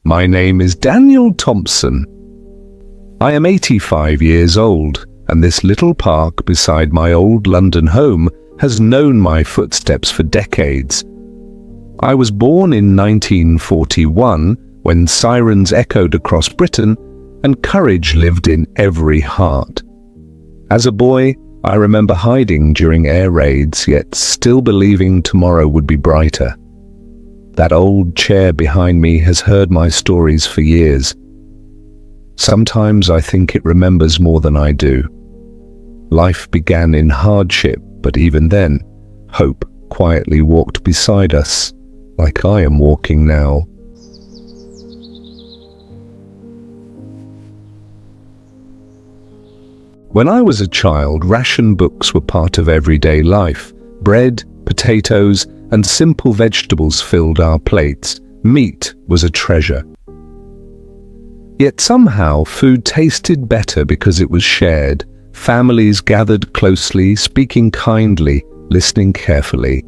My name is Daniel Thompson. I am 85 years old, and this little park beside my old London home has known my footsteps for decades. I was born in 1941 when sirens echoed across Britain and courage lived in every heart. As a boy, I remember hiding during air raids, yet still believing tomorrow would be brighter. That old chair behind me has heard my stories for years. Sometimes I think it remembers more than I do. Life began in hardship, but even then, hope quietly walked beside us, like I am walking now. When I was a child, ration books were part of everyday life. Bread, potatoes, and simple vegetables filled our plates. Meat was a treasure. Yet somehow food tasted better because it was shared. Families gathered closely, speaking kindly, listening carefully.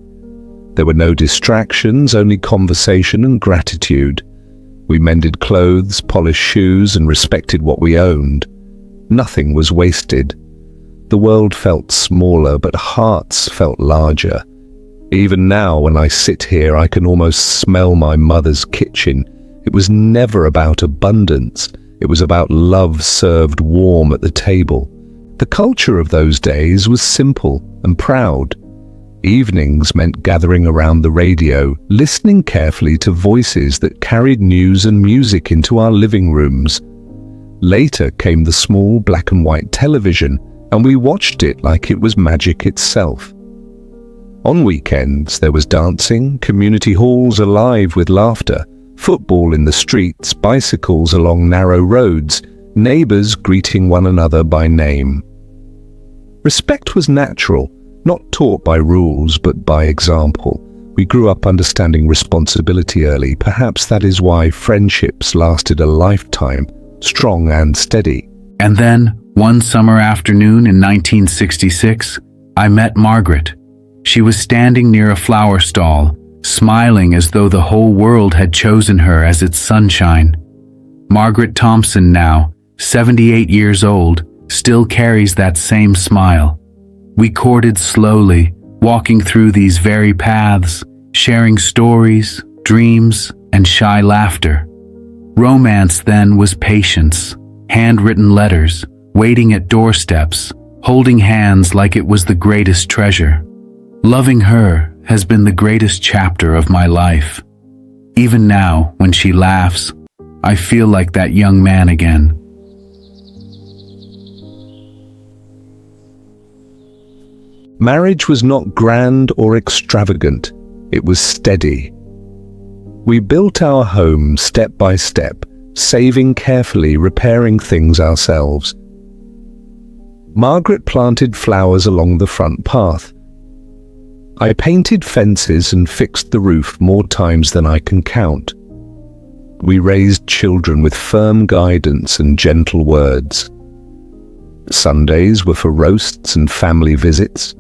There were no distractions, only conversation and gratitude. We mended clothes, polished shoes, and respected what we owned. Nothing was wasted. The world felt smaller, but hearts felt larger. Even now, when I sit here, I can almost smell my mother's kitchen. It was never about abundance. It was about love served warm at the table. The culture of those days was simple and proud. Evenings meant gathering around the radio, listening carefully to voices that carried news and music into our living rooms. Later came the small black and white television, and we watched it like it was magic itself. On weekends, there was dancing, community halls alive with laughter, football in the streets, bicycles along narrow roads, neighbors greeting one another by name. Respect was natural, not taught by rules but by example. We grew up understanding responsibility early. Perhaps that is why friendships lasted a lifetime, strong and steady. And then, one summer afternoon in 1966, I met Margaret. She was standing near a flower stall, smiling as though the whole world had chosen her as its sunshine. Margaret Thompson, now 78 years old, still carries that same smile. We courted slowly, walking through these very paths, sharing stories, dreams, and shy laughter. Romance then was patience, handwritten letters, waiting at doorsteps, holding hands like it was the greatest treasure. Loving her has been the greatest chapter of my life. Even now, when she laughs, I feel like that young man again. Marriage was not grand or extravagant. It was steady. We built our home step by step, saving carefully, repairing things ourselves. Margaret planted flowers along the front path. I painted fences and fixed the roof more times than I can count. We raised children with firm guidance and gentle words. Sundays were for roasts and family visits.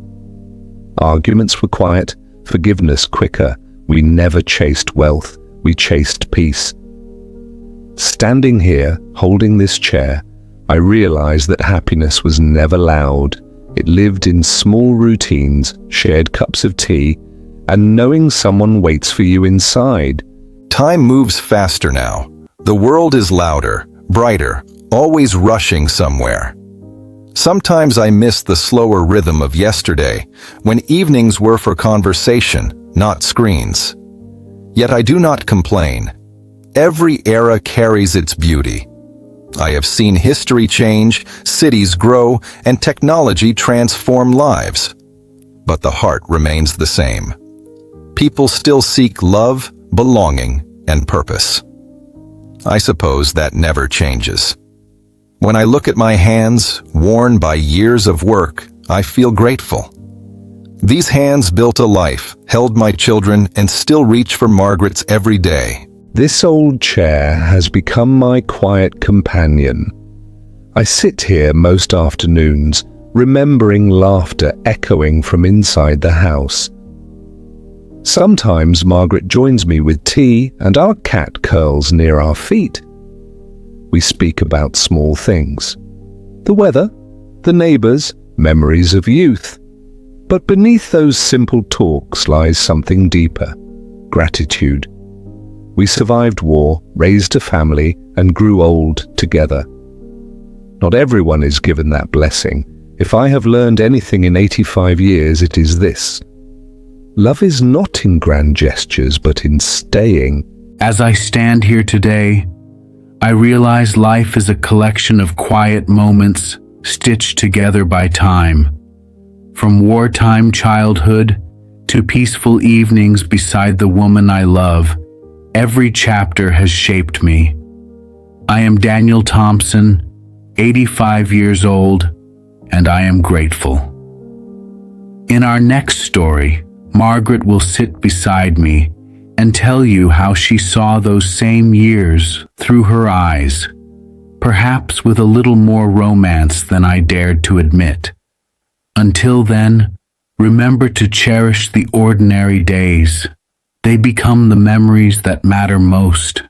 Arguments were quiet, forgiveness quicker. We never chased wealth, we chased peace. Standing here, holding this chair, I realized that happiness was never loud. It lived in small routines, shared cups of tea, and knowing someone waits for you inside. Time moves faster now. The world is louder, brighter, always rushing somewhere. Sometimes I miss the slower rhythm of yesterday, when evenings were for conversation, not screens. Yet I do not complain. Every era carries its beauty. I have seen history change, cities grow, and technology transform lives. But the heart remains the same. People still seek love, belonging, and purpose. I suppose that never changes. When I look at my hands, worn by years of work, I feel grateful. These hands built a life, held my children, and still reach for Margaret's every day. This old chair has become my quiet companion. I sit here most afternoons, remembering laughter echoing from inside the house. Sometimes Margaret joins me with tea and our cat curls near our feet. We speak about small things. The weather, the neighbours, memories of youth. But beneath those simple talks lies something deeper: gratitude. We survived war, raised a family, and grew old together. Not everyone is given that blessing. If I have learned anything in 85 years, it is this: love is not in grand gestures, but in staying. As I stand here today, I realize life is a collection of quiet moments stitched together by time. From wartime childhood to peaceful evenings beside the woman I love, every chapter has shaped me. I am Daniel Thompson, 85 years old, and I am grateful. In our next story, Margaret will sit beside me and tell you how she saw those same years through her eyes, perhaps with a little more romance than I dared to admit. Until then, remember to cherish the ordinary days. They become the memories that matter most.